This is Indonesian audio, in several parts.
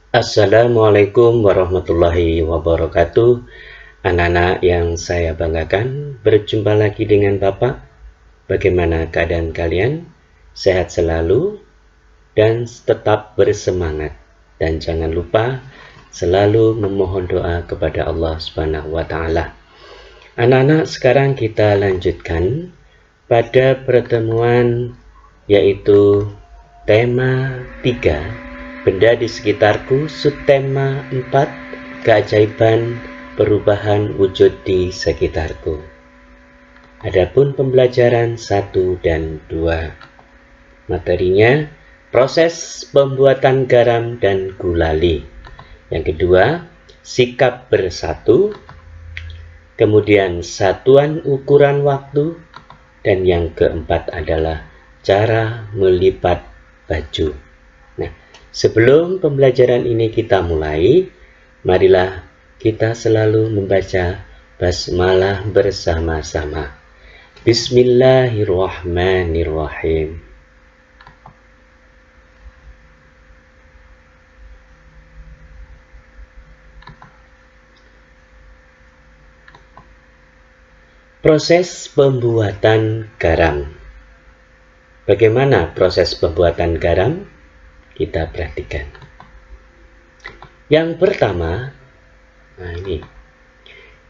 Assalamualaikum warahmatullahi wabarakatuh. Anak-anak yang saya banggakan, berjumpa lagi dengan Bapak. Bagaimana keadaan kalian? Sehat selalu dan tetap bersemangat. Dan jangan lupa selalu memohon doa kepada Allah Subhanahu wa taala. Anak-anak, sekarang kita lanjutkan pada pertemuan yaitu tema 3, benda di sekitarku, subtema 4, keajaiban perubahan wujud di sekitarku. Adapun pembelajaran 1 dan 2, materinya proses pembuatan garam dan gulali. Yang kedua, sikap bersatu. Kemudian satuan ukuran waktu. Dan yang keempat adalah cara melipat baju. Nah, sebelum pembelajaran ini kita mulai, marilah kita selalu membaca basmalah bersama-sama. Bismillahirrahmanirrahim. Proses pembuatan garam. Bagaimana proses pembuatan garam? Kita perhatikan. Yang pertama,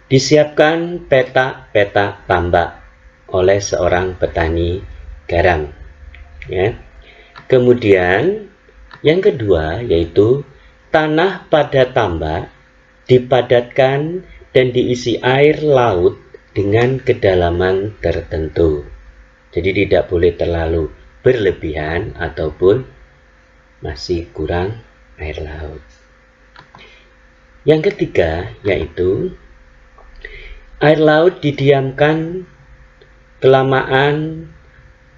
disiapkan peta-peta tambak oleh seorang petani garam. Ya. Kemudian, yang kedua yaitu tanah pada tambak dipadatkan dan diisi air laut dengan kedalaman tertentu. Jadi tidak boleh terlalu berlebihan ataupun masih kurang air laut. Yang ketiga yaitu air laut didiamkan kelamaan,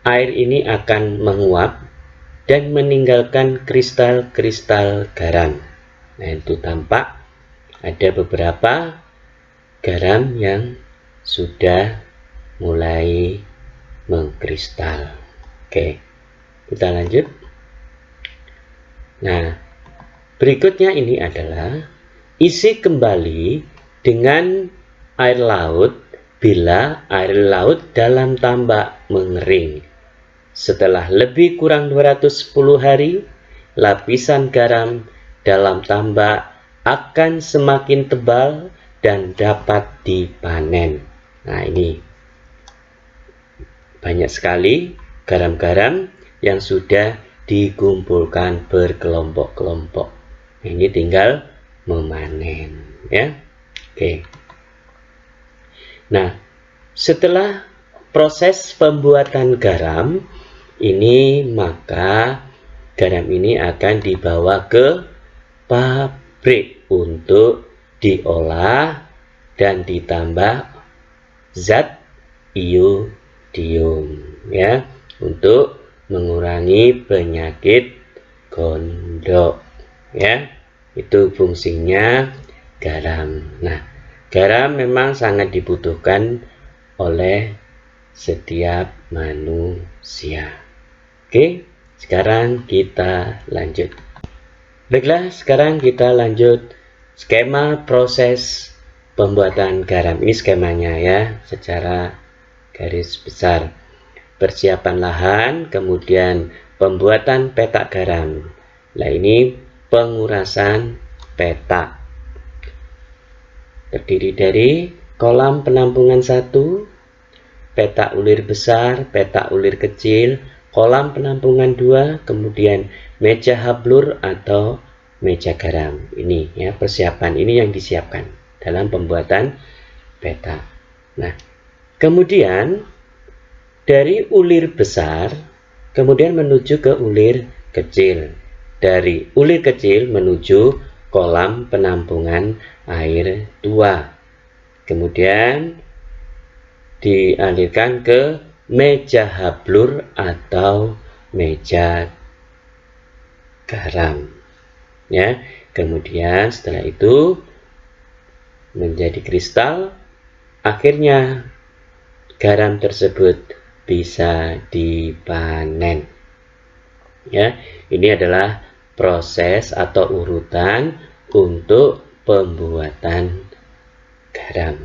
air ini akan menguap dan meninggalkan kristal-kristal garam. Nah, itu tampak ada beberapa garam yang sudah mulai mengkristal. Oke, kita lanjut. Nah, berikutnya ini adalah isi kembali dengan air laut bila air laut dalam tambak mengering. Setelah lebih kurang 210 hari, lapisan garam dalam tambak akan semakin tebal dan dapat dipanen. Nah, ini banyak sekali garam-garam yang sudah dikumpulkan berkelompok-kelompok. Ini tinggal memanen, ya. Oke. Nah, setelah proses pembuatan garam ini, maka garam ini akan dibawa ke pabrik untuk diolah dan ditambah zat iodium, ya, untuk mengurangi penyakit gondok, ya. Itu fungsinya garam. Nah, garam memang sangat dibutuhkan oleh setiap manusia. Oke, sekarang kita lanjut. Baiklah, sekarang kita lanjut skema proses pembuatan garam. Ini skemanya ya, secara garis besar. Persiapan lahan, kemudian pembuatan peta garam. Nah, ini pengurasan peta. Terdiri dari kolam penampungan 1, peta ulir besar, peta ulir kecil, kolam penampungan 2, kemudian meja hablur atau meja garam. Ini ya, persiapan ini yang disiapkan dalam pembuatan peta. Nah, kemudian dari ulir besar kemudian menuju ke ulir kecil. Dari ulir kecil menuju kolam penampungan air tua. Kemudian dialirkan ke meja hablur atau meja garam, ya. Kemudian setelah itu menjadi kristal, akhirnya garam tersebut bisa dipanen, ya. Ini adalah proses atau urutan untuk pembuatan garam.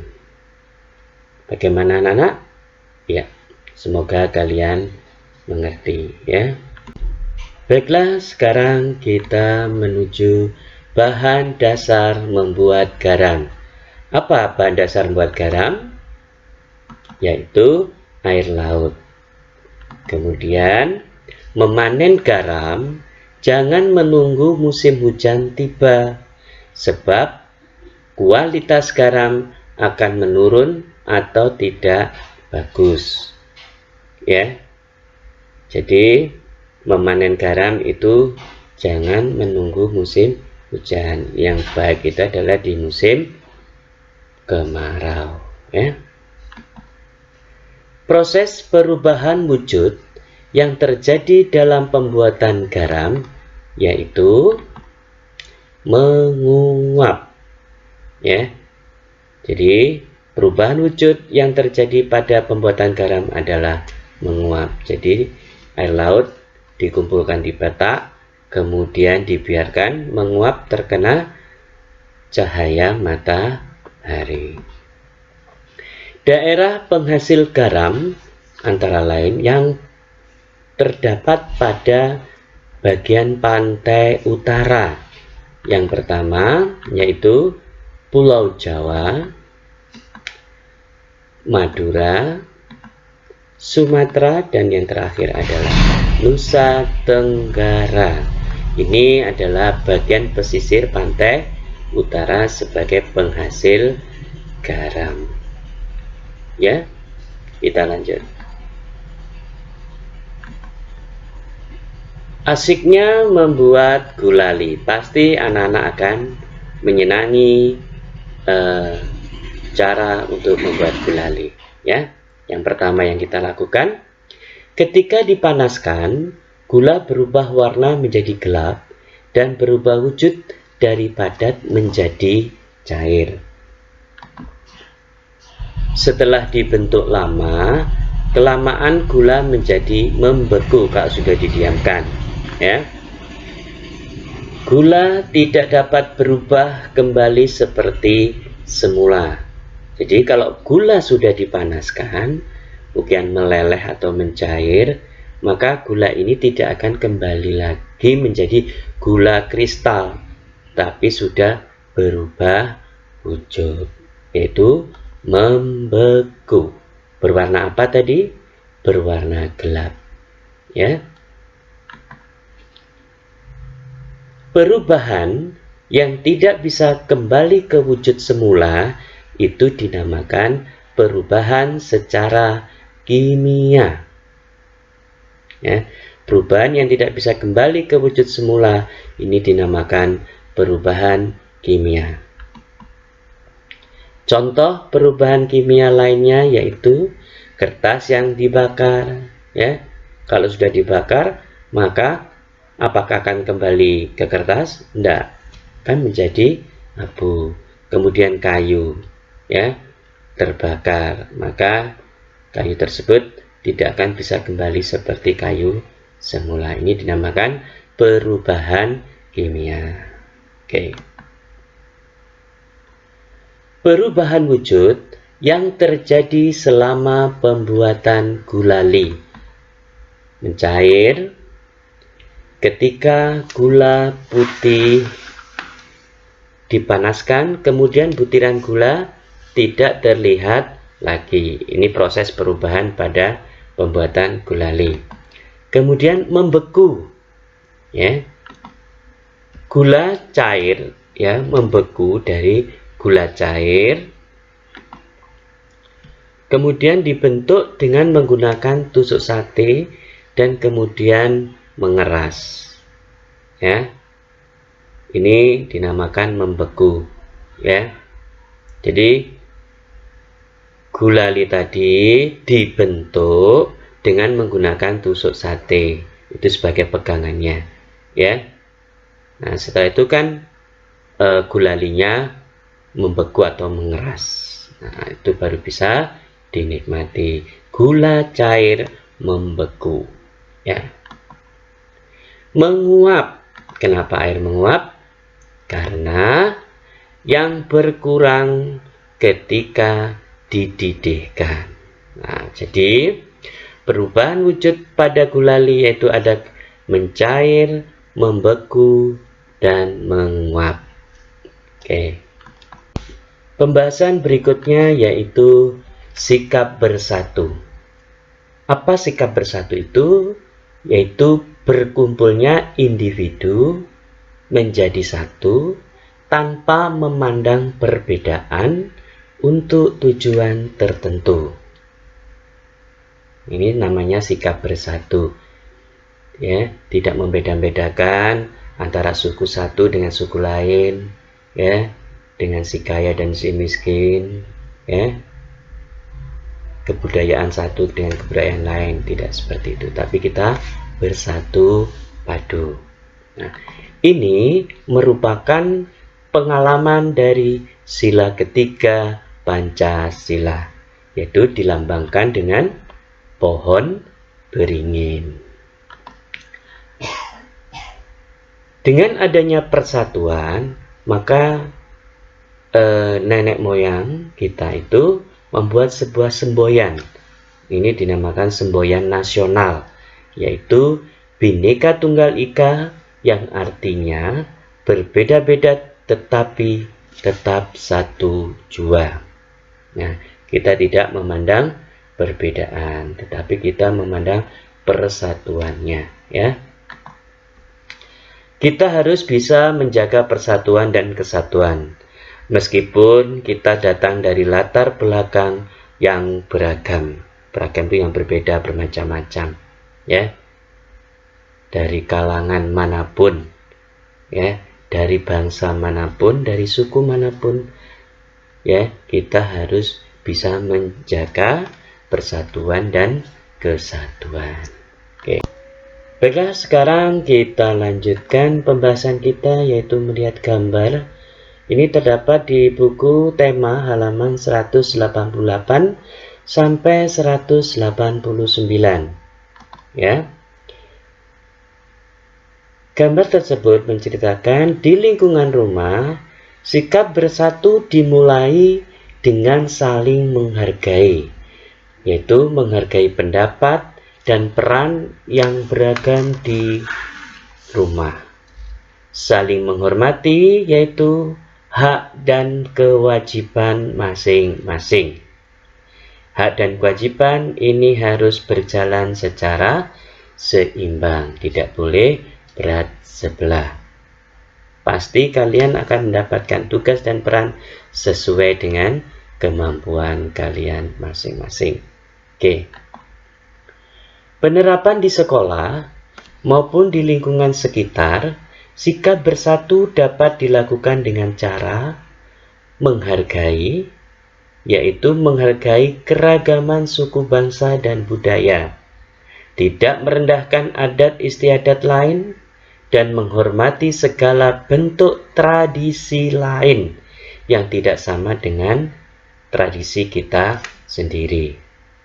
Bagaimana anak-anak? Ya, semoga kalian mengerti ya. Baiklah, sekarang kita menuju bahan dasar membuat garam. Apa bahan dasar membuat garam? Yaitu air laut. Kemudian, memanen garam jangan menunggu musim hujan tiba, sebab kualitas garam akan menurun atau tidak bagus. Ya. Jadi, memanen garam itu jangan menunggu musim hujan. Yang baik itu adalah di musim kemarau. Ya. Proses perubahan wujud yang terjadi dalam pembuatan garam yaitu menguap. Ya. Jadi, perubahan wujud yang terjadi pada pembuatan garam adalah menguap. Jadi, air laut dikumpulkan di batak, kemudian dibiarkan menguap terkena cahaya matahari. Daerah penghasil garam antara lain yang terdapat pada bagian pantai utara. Yang pertama yaitu Pulau Jawa, Madura, Sumatera, dan yang terakhir adalah Nusa Tenggara. Ini adalah bagian pesisir pantai utara sebagai penghasil garam. Ya, kita lanjut. Asiknya membuat gulali. Pasti anak-anak akan menyenangi cara untuk membuat gulali. Ya, yang pertama yang kita lakukan, ketika dipanaskan, gula berubah warna menjadi gelap dan berubah wujud dari padat menjadi cair. Setelah dibentuk lama, kelamaan gula menjadi membeku kalau sudah didiamkan. Ya, gula tidak dapat berubah kembali seperti semula. Jadi kalau gula sudah dipanaskan, bukan meleleh atau mencair, maka gula ini tidak akan kembali lagi menjadi gula kristal, tapi sudah berubah wujud, yaitu membeku. Berwarna apa tadi? Berwarna gelap. Ya. Perubahan yang tidak bisa kembali ke wujud semula itu dinamakan perubahan secara kimia. Ya, perubahan yang tidak bisa kembali ke wujud semula ini dinamakan perubahan kimia. Contoh perubahan kimia lainnya yaitu kertas yang dibakar. Ya, kalau sudah dibakar, maka apakah akan kembali ke kertas? Tidak, kan menjadi abu. Kemudian kayu, ya, terbakar, maka kayu tersebut tidak akan bisa kembali seperti kayu semula. Ini dinamakan perubahan kimia. Oke. Perubahan wujud yang terjadi selama pembuatan gulali. Mencair ketika gula putih dipanaskan, kemudian butiran gula tidak terlihat lagi. Ini proses perubahan pada pembuatan gulali. Kemudian membeku. Ya. Gula cair, ya, membeku dari gula cair. Kemudian dibentuk dengan menggunakan tusuk sate dan kemudian mengeras. Ya. Ini dinamakan membeku, ya. Jadi gulali tadi dibentuk dengan menggunakan tusuk sate, itu sebagai pegangannya, ya. Nah, setelah itu kan gulalinya membeku atau mengeras. Nah, itu baru bisa dinikmati. Gula cair membeku, ya. Menguap Kenapa air menguap? Karena yang berkurang ketika dididihkan. Nah, jadi perubahan wujud pada gulali yaitu ada mencair, membeku, dan menguap. Oke. Pembahasan berikutnya yaitu sikap bersatu. Apa sikap bersatu itu? Yaitu berkumpulnya individu menjadi satu tanpa memandang perbedaan untuk tujuan tertentu. Ini namanya sikap bersatu. Ya, tidak membeda-bedakan antara suku satu dengan suku lain, ya, dengan si kaya dan si miskin, ya, kebudayaan satu dengan kebudayaan lain, tidak seperti itu, tapi kita bersatu padu. Nah, ini merupakan pengalaman dari sila ketiga Pancasila, yaitu dilambangkan dengan pohon beringin. Dengan adanya persatuan, maka nenek moyang kita itu membuat sebuah semboyan. Ini dinamakan semboyan nasional, yaitu Bhinneka Tunggal Ika, yang artinya berbeda-beda tetapi tetap satu jua. Nah, kita tidak memandang perbedaan, tetapi kita memandang persatuannya, ya. Kita harus bisa menjaga persatuan dan kesatuan, meskipun kita datang dari latar belakang yang beragam. Beragam itu yang berbeda, bermacam-macam, ya. Dari kalangan manapun, ya, dari bangsa manapun, dari suku manapun, ya, kita harus bisa menjaga persatuan dan kesatuan. Oke. Baiklah, sekarang kita lanjutkan pembahasan kita, yaitu melihat gambar. Ini terdapat di buku tema halaman 188 sampai 189. Ya. Gambar tersebut menceritakan di lingkungan rumah, sikap bersatu dimulai dengan saling menghargai, yaitu menghargai pendapat dan peran yang beragam di rumah. Saling menghormati yaitu hak dan kewajiban masing-masing. Hak dan kewajiban ini harus berjalan secara seimbang, tidak boleh berat sebelah. Pasti kalian akan mendapatkan tugas dan peran sesuai dengan kemampuan kalian masing-masing. Oke. Penerapan di sekolah maupun di lingkungan sekitar, sikap bersatu dapat dilakukan dengan cara menghargai, yaitu menghargai keragaman suku bangsa dan budaya, tidak merendahkan adat istiadat lain, dan menghormati segala bentuk tradisi lain yang tidak sama dengan tradisi kita sendiri,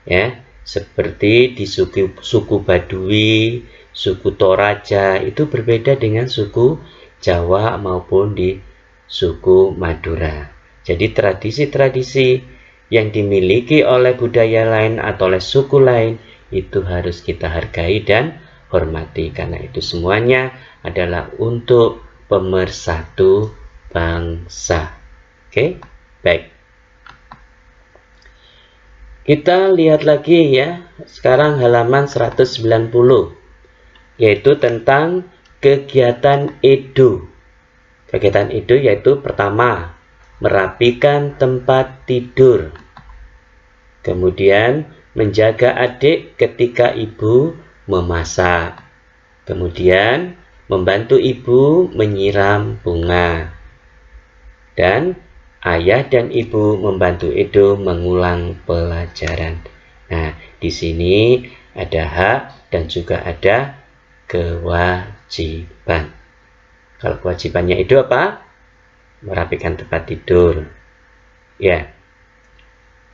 ya. Seperti di suku Baduy, suku Toraja itu berbeda dengan suku Jawa maupun di suku Madura. Jadi tradisi-tradisi yang dimiliki oleh budaya lain atau oleh suku lain itu harus kita hargai dan hormati, karena itu semuanya adalah untuk pemersatu bangsa. Oke, baik. Kita lihat lagi ya, sekarang halaman 190, yaitu tentang kegiatan Edo. Kegiatan Edo yaitu pertama, merapikan tempat tidur. Kemudian, menjaga adik ketika ibu memasak. Kemudian, membantu ibu menyiram bunga. Dan ayah dan ibu membantu Edo mengulang pelajaran. Nah, di sini ada hak dan juga ada kewajiban. Kalau kewajibannya Edo apa? Merapikan tempat tidur. Ya.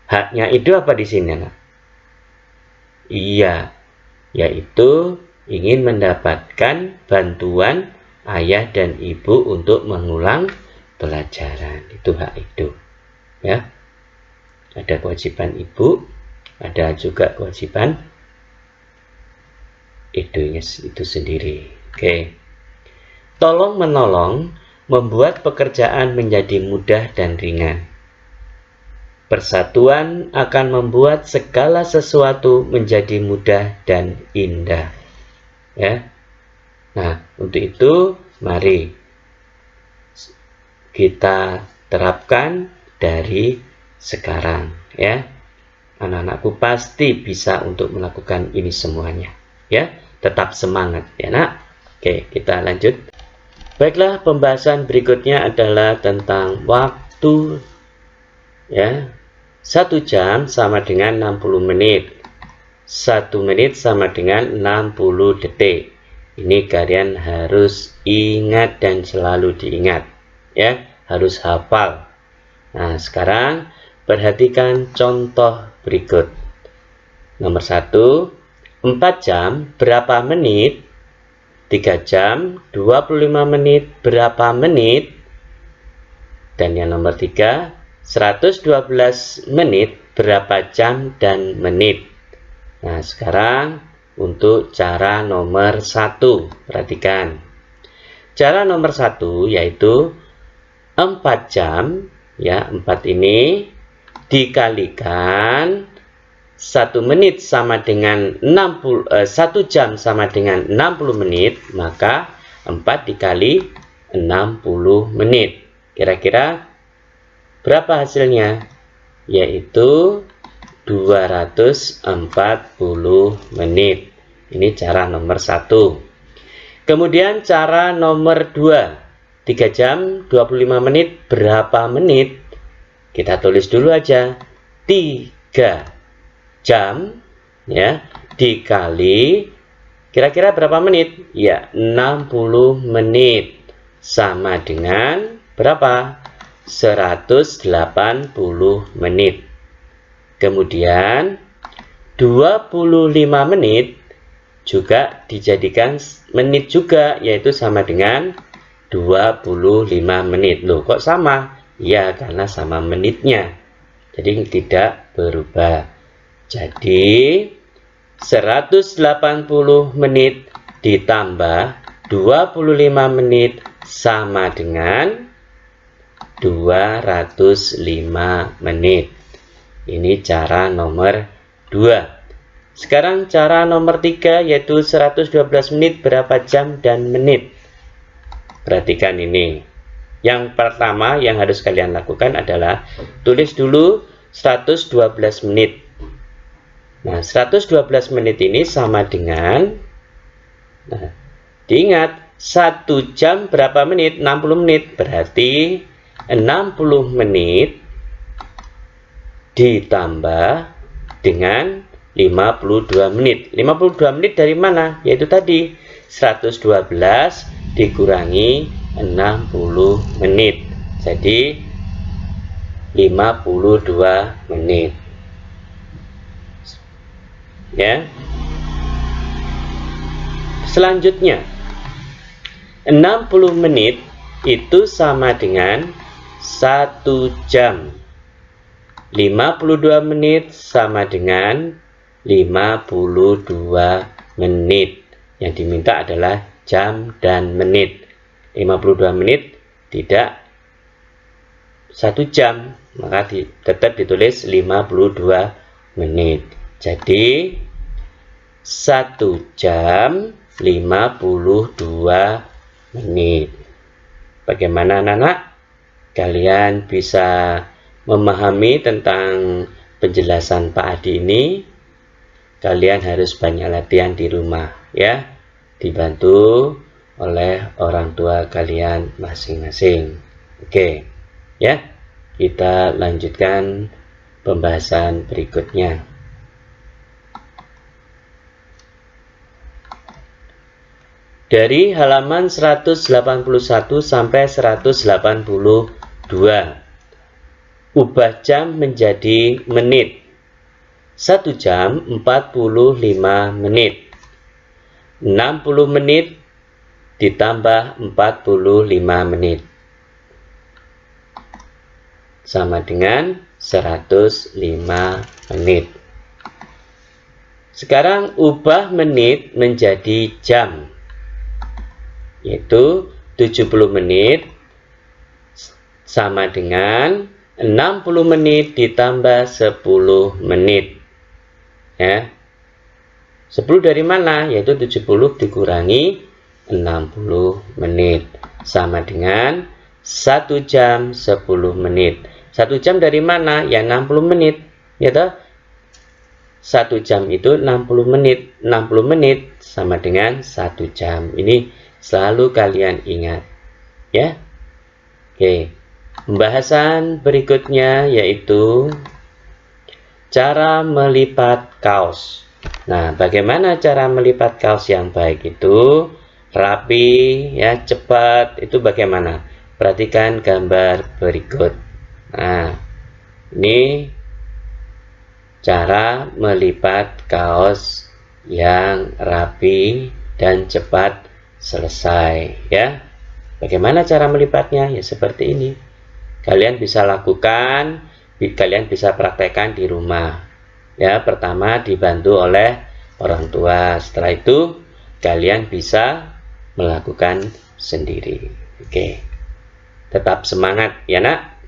Haknya Edo apa di sini, anak? Iya, yaitu ingin mendapatkan bantuan ayah dan ibu untuk mengulang pelajaran. Itu hak hidup. Ya. Ada kewajiban ibu, ada juga kewajiban ibunya itu sendiri. Oke. Tolong menolong membuat pekerjaan menjadi mudah dan ringan. Persatuan akan membuat segala sesuatu menjadi mudah dan indah. Ya. Nah, untuk itu mari kita terapkan dari sekarang, ya. Anak-anakku pasti bisa untuk melakukan ini semuanya, ya. Tetap semangat, ya nak. Oke, kita lanjut. Baiklah, pembahasan berikutnya adalah tentang waktu, ya. 1 jam sama dengan 60 menit. 1 menit sama dengan 60 detik. Ini kalian harus ingat dan selalu diingat, ya. Harus hafal. Nah, sekarang perhatikan contoh berikut. Nomor 1, 4 jam berapa menit? 3 jam 25 menit berapa menit? Dan yang nomor 3, 112 menit berapa jam dan menit? Nah, sekarang untuk cara nomor 1, perhatikan. Cara nomor 1 yaitu 4 jam, ya, 4 ini dikalikan 1 menit sama dengan 1 jam sama dengan 60 menit, maka 4 dikali 60 menit. Kira-kira berapa hasilnya? Yaitu 240 menit. Ini cara nomor 1. Kemudian cara nomor 2, 3 jam 25 menit berapa menit? Kita tulis dulu aja. 3 jam, ya, dikali kira-kira berapa menit? Ya, 60 menit sama dengan berapa? 180 menit. Kemudian 25 menit juga dijadikan menit juga, yaitu sama dengan 25 menit. Loh, kok sama? Ya, karena sama menitnya. Jadi tidak berubah. Jadi 180 menit ditambah 25 menit sama dengan 205 menit. Ini cara nomor 2. Sekarang cara nomor 3 yaitu 112 menit berapa jam dan menit. Perhatikan ini. Yang pertama yang harus kalian lakukan adalah tulis dulu 112 menit. Nah, 112 menit ini sama dengan, nah, diingat 1 jam berapa menit? 60 menit. Berarti 60 menit ditambah dengan 52 menit. 52 menit dari mana? Yaitu tadi 112 dikurangi 60 menit. Jadi 52 menit. Ya. Selanjutnya 60 menit itu sama dengan 1 jam. 52 menit sama dengan 52 menit. Yang diminta adalah jam dan menit. 52 menit tidak 1 jam, maka tetap ditulis 52 menit. Jadi 1 jam 52 menit. Bagaimana anak-anak? Kalian bisa memahami tentang penjelasan Pak Adi ini? Kalian harus banyak latihan di rumah, ya. Dibantu oleh orang tua kalian masing-masing. Oke, ya. Kita lanjutkan pembahasan berikutnya. Dari halaman 181 sampai 182. Ubah jam menjadi menit. 1 jam 45 menit. 60 menit ditambah 45 menit. Sama dengan 105 menit. Sekarang ubah menit menjadi jam. Yaitu 70 menit sama dengan 60 menit ditambah 10 menit. Ya. 10 dari mana? Yaitu 70 dikurangi 60 menit. Sama dengan 1 jam 10 menit. 1 jam dari mana? Ya 60 menit. Ya toh? 1 jam itu 60 menit. 60 menit sama dengan 1 jam. Ini selalu kalian ingat. Ya. Oke. Pembahasan berikutnya yaitu cara melipat kaos. Nah, bagaimana cara melipat kaos yang baik itu? Rapi, ya, cepat. Itu bagaimana? Perhatikan gambar berikut. Nah, ini cara melipat kaos yang rapi dan cepat selesai, ya. Bagaimana cara melipatnya? Ya seperti ini. Kalian bisa lakukan, kalian bisa praktekkan di rumah. Ya, pertama dibantu oleh orang tua. Setelah itu kalian bisa melakukan sendiri. Oke. Tetap semangat ya, Nak.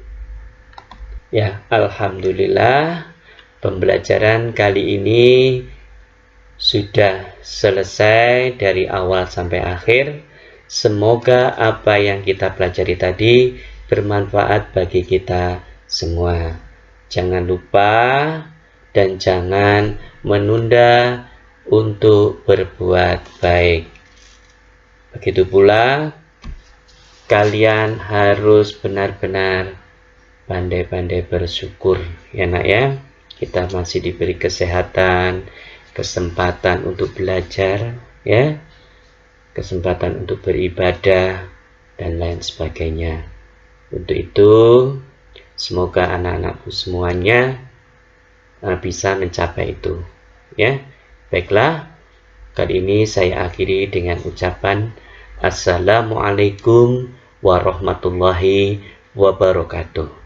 Ya, alhamdulillah pembelajaran kali ini sudah selesai dari awal sampai akhir. Semoga apa yang kita pelajari tadi bermanfaat bagi kita semua. Jangan lupa dan jangan menunda untuk berbuat baik. Begitu pula kalian harus benar-benar pandai-pandai bersyukur ya Nak ya. Kita masih diberi kesehatan, kesempatan untuk belajar ya, kesempatan untuk beribadah dan lain sebagainya. Untuk itu semoga anak-anakku semuanya bisa mencapai itu ya. Baiklah, kali ini saya akhiri dengan ucapan Assalamualaikum warahmatullahi wabarakatuh.